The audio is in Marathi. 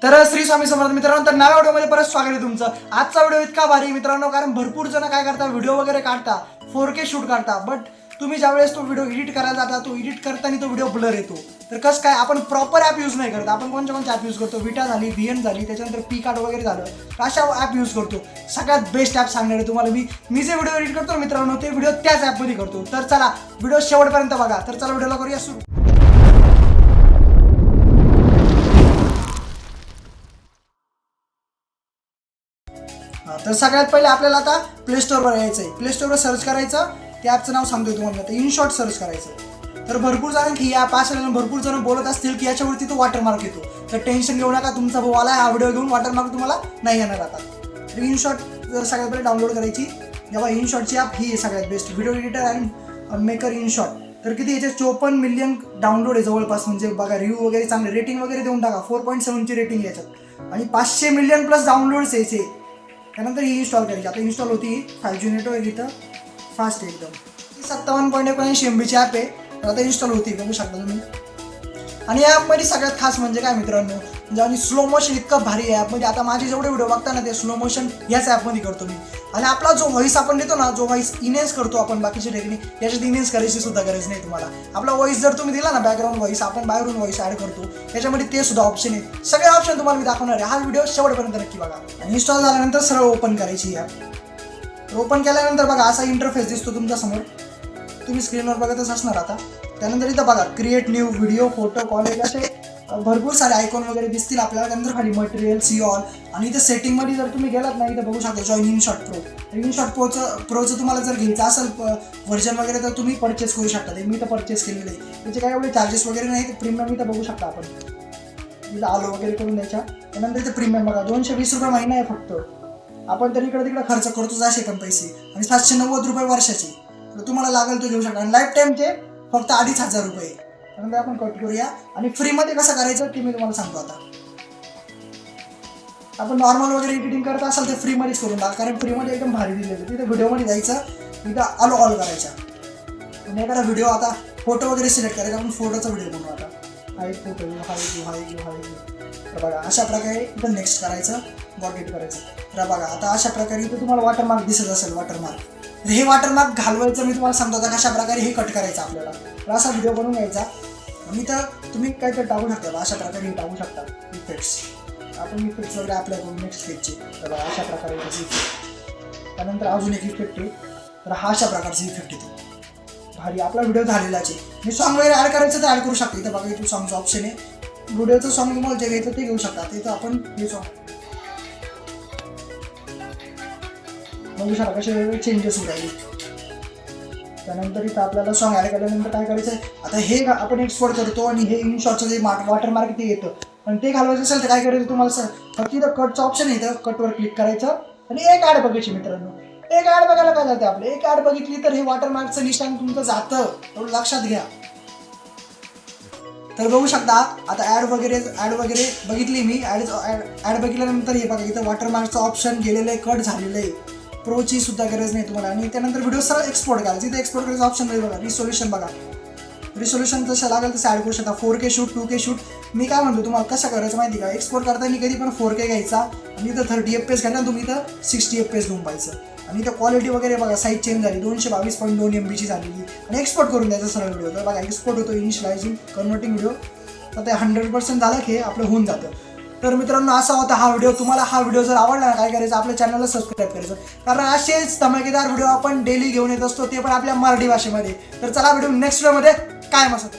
तर श्री स्वामी समर्थ मित्रांनो, तर नव्या व्हिडिओमध्ये परत स्वागत आहे तुमचं. आजचा व्हिडिओ इतका भारी मित्रांनो, कारण भरपूर जण काय करतात, व्हिडिओ वगैरे काढता, 4K शूट करता, बट तुम्ही ज्यावेळेस तो व्हिडिओ एडिट करायला जाता, तो एडिट करताना तो व्हिडिओ ब्लर येतो. तर कसं काय, आपण प्रॉपर ॲप यूज नाही करत. आपण कोणत्या ॲप यूज करतो, विटा झाली, VN झाली, त्याच्यानंतर पिकआर्ट वगैरे झालं, अशा ॲप यूज करतो. सगळ्यात बेस्ट ॲप सांगणार आहे तुम्हाला मी जे व्हिडिओ एडिट करतो मित्रांनो, ते व्हिडिओ त्याच ॲपमध्ये करतो. तर चला व्हिडिओ शेवटपर्यंत बघा. तर चला व्हिडिओला करूया सुरू. तर सगळ्यात पहिले आपल्याला आता प्ले स्टोअरवर यायचं आहे. प्ले स्टोअरवर सर्च करायचं, त्या ॲपचं नाव सांगतोय तुम्हाला. तर InShot सर्च करायचं. तर भरपूर जण ही ॲप असेल, भरपूर जण बोलत असतील की याच्यावरती तो वॉटरमार्क येतो. तर टेन्शन घेऊ नका, तुमचा भाऊ आला हा व्हिडिओ घेऊन, वॉटरमार्क तुम्हाला नाही येणार आता. तर InShot जर सगळ्यात पहिले डाउनलोड करायची. जेव्हा InShotची ॲप ही आहे सगळ्यात best video editor and maker InShot. तर किती याचे 54 मिलियन डाउनलोड आहे जवळपास. म्हणजे बघा, रिव्ह्यू वगैरे चांगले, रेटिंग वगैरे देऊन टाका. 4.7ची रेटिंग याच्यात आणि 500 मिलियन प्लस डाउनलोड्स यायचे. त्यानंतर ही इन्स्टॉल करायची. आता इन्स्टॉल होती 5G नेटवर्क इथं फास्ट आहे एकदम. 57.79 MBची ॲप आहे. तर आता इन्स्टॉल होती, बघू शकता तुम्ही. आणि या ॲपमध्ये सगळ्यात खास म्हणजे काय मित्रांनो, म्हणजे आणि स्लो मोशन इतकं भारी आहे ॲपमध्ये. आता माझे जेवढे व्हिडिओ बघता ना, ते स्लो मोशन याच ॲपमध्ये करतो मी. आणि आपला जो व्हॉईस आपण देतो ना, जो व्हॉईस इनेन्स करतो आपण, बाकीची टेक्निक याच्यात इनेन्स करायची सुद्धा गरज नाही तुम्हाला. आपला व्हॉईस जर तुम्ही दिला ना, बॅकग्राऊंड व्हॉईस, आपण बाहेरून व्हॉईस ॲड करतो, त्याच्यामध्ये ते सुद्धा ऑप्शन आहे. सगळे ऑप्शन तुम्हाला मी दाखवणार आहे. हा व्हिडिओ शेवटपर्यंत नक्की बघा. आणि इन्स्टॉल झाल्यानंतर सरळ ओपन करायची ॲप. ओपन केल्यानंतर बघा असा इंटरफेस दिसतो तुमच्या समोर. तुम्ही स्क्रीनवर बघतच असणार आता. त्यानंतर इथं बघा create new video, photo, college असे भरपूर सारे आयकॉन वगैरे दिसतील आपल्याला. त्यानंतर खाली मटेरियल, सी ऑल. आणि इथं सेटिंगमध्ये जर तुम्ही गेलात ना, इथं बघू शकता जॉईन InShot Pro. InShot प्रोचं तुम्हाला जर घ्यायचं असेल व्हर्जन वगैरे, तर तुम्ही परचेस करू शकता. ते मी तर परचेस केलेलं आहे. त्याचे काय एवढे चार्जेस वगैरे नाही. प्रीमियम इथं बघू शकता आपण. इथं आलो वगैरे करून द्यायच्या. त्यानंतर इथं प्रीमियम बघा, 220 रुपये महिना आहे फक्त. आपण तर इकडे तिकडे खर्च करतो असे पण पैसे. आणि 790 रुपये वर्षाचे. तर तुम्हाला लागेल तो घेऊ शकता. आणि लाईफ टाईमचे फक्त 2500 रुपये. त्यानंतर आपण कट करूया. आणि फ्रीमध्ये कसं करायचं ते मी तुम्हाला सांगतो. आता आपण नॉर्मल वगैरे एडिटिंग करत असाल तर फ्रीमध्येच करून टाका, कारण फ्रीमध्ये एकदम भारी दिलेलं. तिथे व्हिडिओमध्ये जायचं, तिथं ऑल करायचा. आणि एखादा व्हिडिओ, आता फोटो वगैरे सिलेक्ट करायचा. आपण फोटोचा व्हिडिओ बनवू. आता हा एक फोटो घेऊ, हा घेऊ. तर बघा अशा प्रकारे इथं नेक्स्ट करायचं, बॉकेट करायचं. तर बघा आता अशा प्रकारे इथं तुम्हाला वॉटरमार्क दिसत असेल, वॉटरमार्क. तर हे वॉटरमार्क घालवायचं मी तुम्हाला सांगतो आता कशा प्रकारे हे कट करायचं आपल्याला. तर असा व्हिडिओ बनवून घ्यायचा. आणि तर तुम्ही काहीतरी टाकू शकता, अशा प्रकारे टाकू शकता इफेक्ट्स. आपण इफेक्ट्स वगैरे आपल्या करू नेक्स्ट स्टेजचे. तर बघा अशा प्रकारे इफेक्ट. त्यानंतर अजून एक इफेक्ट आहे. तर हा अशा प्रकारचा इफेक्ट येतो भारी. आपला व्हिडिओ झालेलाच आहे. मी सॉन्ग वगैरे ॲड करायचं तर ॲड करू शकतो. इथं बघा, इथं सॉंगचं ऑप्शन आहे. व्हिडिओचं सॉन्ग तुम्हाला जे घ्यायचं ते घेऊ शकता. इथं आपण हे सॉन्ग बघू शकता कसे वेगवेगळे चेंजेस होत राहिले. त्यानंतर इथं आपल्याला सॉन्ग ॲड केल्यानंतर काय करायचं आहे, आता हे आपण एक्सपोर्ट करतो. आणि हे InShotचं जे वॉटरमार्क ते येतं. पण ते घालवायचं असेल तर काय करायचं तुम्हाला, फक्त इथं कटचं ऑप्शन आहे. इथं कटवर क्लिक करायचं आणि एक ॲड बघायची मित्रांनो. एक ॲड बघायला काय जाते आपलं, एक ॲड बघितली तर हे वॉटरमार्कचं निशाण तुमचं जातं. एवढं लक्षात घ्या. तर बघू शकता आता ॲड वगैरे बघितली मी. ॲड बघितल्यानंतर हे बघा इथं वॉटरमार्कचं ऑप्शन गेलेलं आहे, कट झालेलं आहे. प्रोची सुद्धा गरज नाही तुम्हाला. आणि त्यानंतर व्हिडिओ सरळ एक्सपोर्ट करायचं. इथे एक्सपोर्ट करायचं ऑप्शन नाही बघा. रिसोल्युशन बघा, रिसोल्युशन जसं लागेल तसं ॲड करू शकता. 4K shoot, 2K shoot. मी काय म्हणतो तुम्हाला कसं करायचं माहिती का, एक्सपोर्ट करताना कधी पण 4K घ्यायचा. आणि इथं 30 FPS घ्यायला, तुम्ही इथं 60 FPS घेऊन पाहायचं. आणि इथं क्वालिटी वगैरे बघा, साईज चेंज झाली, 222.2 MBची झालेली. आणि एक्सपोर्ट करून द्यायचं सरळ व्हिडिओ. तर बघा एक्सपोर्ट होतो, इनिशियलायझिंग कन्वर्टिंग व्हिडिओ. तर ते 100% झालं की आपलं होऊन जातं. तर मित्रांनो असा होता हा व्हिडिओ. तुम्हाला हा व्हिडिओ जर आवडला ना, काय करायचं, आपल्या चॅनलला सबस्क्राईब करायचं. कारण असेच धमाकेदार व्हिडिओ आपण डेली घेऊन येत असतो, ते पण आपल्या मराठी भाषेमध्ये. तर चला भेटू नेक्स्ट व्हिडिओमध्ये. काय मस्त.